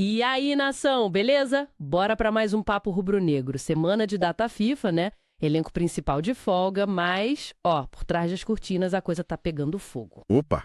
E aí, nação, beleza? Bora para mais um Papo Rubro-Negro. Semana de data FIFA, né? Elenco principal de folga, mas, ó, por trás das cortinas a coisa tá pegando fogo. Opa,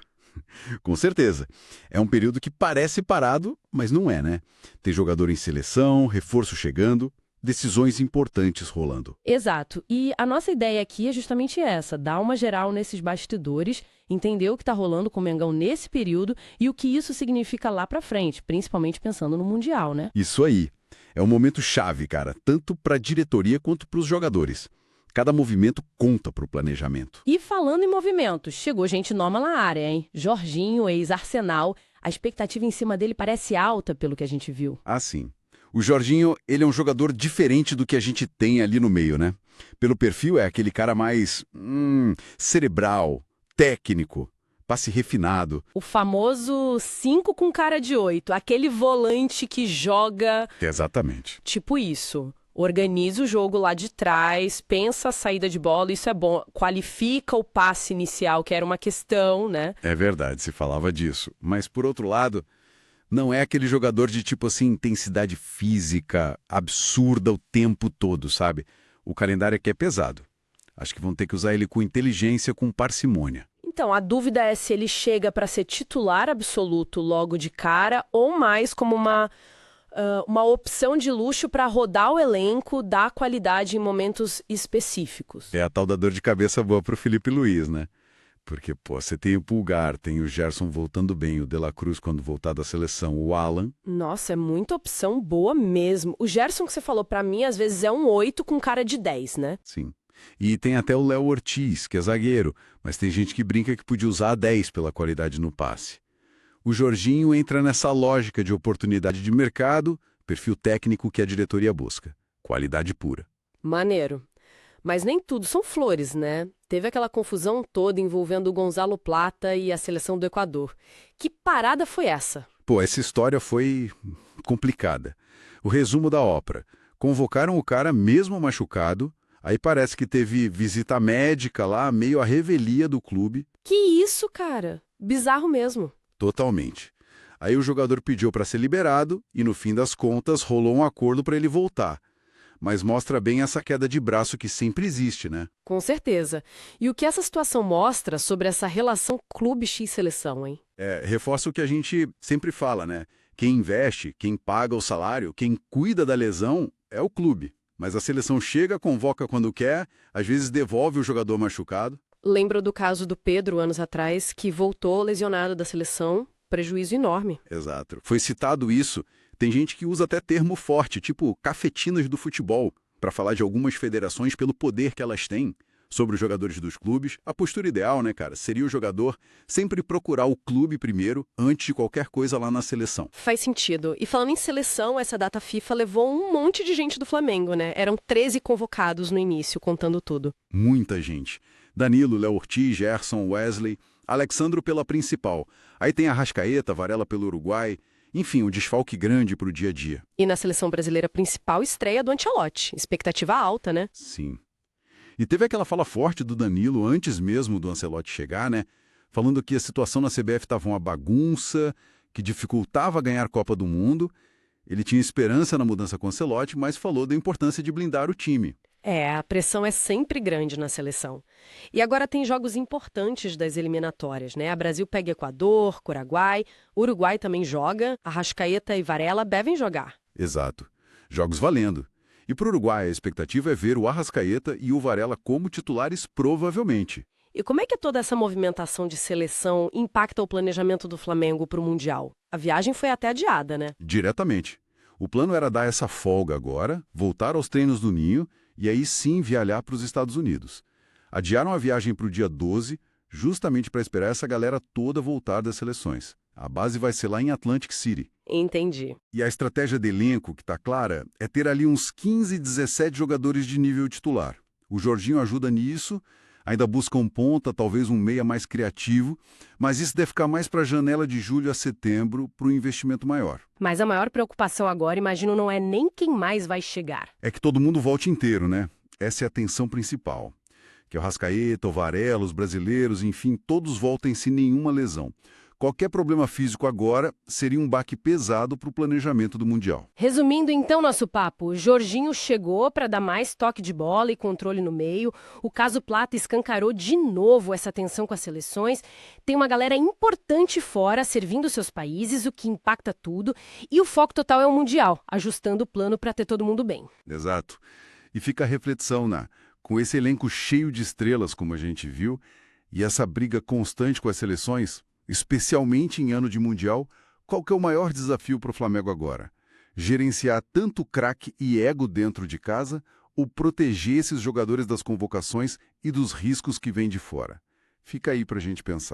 com certeza. É um período que parece parado, mas não é, né? Tem jogador em seleção, reforço chegando, decisões importantes rolando. Exato. E a nossa ideia aqui é justamente essa, dar uma geral nesses bastidores, entender o que tá rolando com o Mengão nesse período e o que isso significa lá pra frente, principalmente pensando no Mundial, né? Isso aí. É um momento chave, cara, tanto para a diretoria quanto para os jogadores. Cada movimento conta para o planejamento. E falando em movimentos, chegou gente nova na área, hein? Jorginho, ex-Arsenal. A expectativa em cima dele parece alta, pelo que a gente viu. Ah, sim. O Jorginho, ele é um jogador diferente do que a gente tem ali no meio, né? Pelo perfil, é aquele cara mais cerebral, técnico, passe refinado. O famoso 5 com cara de 8, aquele volante que joga Exatamente. tipo isso. Organiza o jogo lá de trás, pensa a saída de bola, isso é bom. Qualifica o passe inicial, que era uma questão, né? É verdade, se falava disso. Mas, por outro lado, não é aquele jogador de tipo assim, intensidade física absurda o tempo todo, sabe? O calendário aqui é pesado. Acho que vão ter que usar ele com inteligência, com parcimônia. Então, a dúvida é se ele chega para ser titular absoluto logo de cara ou mais como uma opção de luxo para rodar o elenco, dar qualidade em momentos específicos. É a tal da dor de cabeça boa pro Felipe Luiz, né? Porque, pô, você tem o Pulgar, tem o Gerson voltando bem, o De La Cruz quando voltar da seleção, o Alan. Nossa, é muita opção boa mesmo. O Gerson que você falou para mim, às vezes é um 8 com cara de 10, né? Sim. E tem até o Léo Ortiz, que é zagueiro, mas tem gente que brinca que podia usar a 10 pela qualidade no passe. O Jorginho entra nessa lógica de oportunidade de mercado, perfil técnico que a diretoria busca. Qualidade pura. Maneiro. Mas nem tudo são flores, né? Teve aquela confusão toda envolvendo o Gonzalo Plata e a seleção do Equador. Que parada foi essa? Pô, essa história foi complicada. O resumo da ópera. Convocaram o cara mesmo machucado, aí parece que teve visita médica lá, meio a revelia do clube. Que isso, cara? Bizarro mesmo. Totalmente. Aí o jogador pediu para ser liberado e, no fim das contas, rolou um acordo para ele voltar. Mas mostra bem essa queda de braço que sempre existe, né? Com certeza. E o que essa situação mostra sobre essa relação clube X-seleção, hein? Reforça o que a gente sempre fala, né? Quem investe, quem paga o salário, quem cuida da lesão é o clube. Mas a seleção chega, convoca quando quer, às vezes devolve o jogador machucado. Lembro do caso do Pedro, anos atrás, que voltou lesionado da seleção, prejuízo enorme. Exato. Foi citado isso. Tem gente que usa até termo forte, tipo cafetinas do futebol, para falar de algumas federações pelo poder que elas têm sobre os jogadores dos clubes. A postura ideal, né, cara, seria o jogador sempre procurar o clube primeiro, antes de qualquer coisa lá na seleção. Faz sentido. E falando em seleção, essa data FIFA levou um monte de gente do Flamengo, né? Eram 13 convocados no início, contando tudo. Muita gente. Danilo, Léo Ortiz, Gerson, Wesley, Alexandro pela principal. Aí tem Arrascaeta, Varela pelo Uruguai. Enfim, um desfalque grande para o dia a dia. E na seleção brasileira principal, estreia do Ancelotti. Expectativa alta, né? Sim. E teve aquela fala forte do Danilo antes mesmo do Ancelotti chegar, né? Falando que a situação na CBF estava uma bagunça, que dificultava ganhar Copa do Mundo. Ele tinha esperança na mudança com o Ancelotti, mas falou da importância de blindar o time. A pressão é sempre grande na seleção. E agora tem jogos importantes das eliminatórias, né? A Brasil pega Equador, Uruguai, Uruguai também joga, Arrascaeta e Varela devem jogar. Exato. Jogos valendo. E para o Uruguai a expectativa é ver o Arrascaeta e o Varela como titulares provavelmente. E como é que toda essa movimentação de seleção impacta o planejamento do Flamengo para o Mundial? A viagem foi até adiada, né? Diretamente. O plano era dar essa folga agora, voltar aos treinos do Ninho e aí sim viajar para os Estados Unidos. Adiaram a viagem para o dia 12, justamente para esperar essa galera toda voltar das seleções. A base vai ser lá em Atlantic City. Entendi. E a estratégia de elenco, que está clara, é ter ali uns 15, 17 jogadores de nível titular. O Jorginho ajuda nisso, ainda busca um ponta, talvez um meia mais criativo, mas isso deve ficar mais para a janela de julho a setembro, para o investimento maior. Mas a maior preocupação agora, imagino, não é nem quem mais vai chegar. É que todo mundo volte inteiro, né? Essa é a tensão principal. Que o Arrascaeta, o Varela, os brasileiros, enfim, todos voltem sem nenhuma lesão. Qualquer problema físico agora seria um baque pesado para o planejamento do Mundial. Resumindo então nosso papo, Jorginho chegou para dar mais toque de bola e controle no meio, o caso Plata escancarou de novo essa tensão com as seleções, tem uma galera importante fora servindo seus países, o que impacta tudo, e o foco total é o Mundial, ajustando o plano para ter todo mundo bem. Exato. E fica a reflexão, com esse elenco cheio de estrelas, como a gente viu, e essa briga constante com as seleções, especialmente em ano de Mundial, qual que é o maior desafio para o Flamengo agora? Gerenciar tanto craque e ego dentro de casa ou proteger esses jogadores das convocações e dos riscos que vêm de fora? Fica aí para a gente pensar.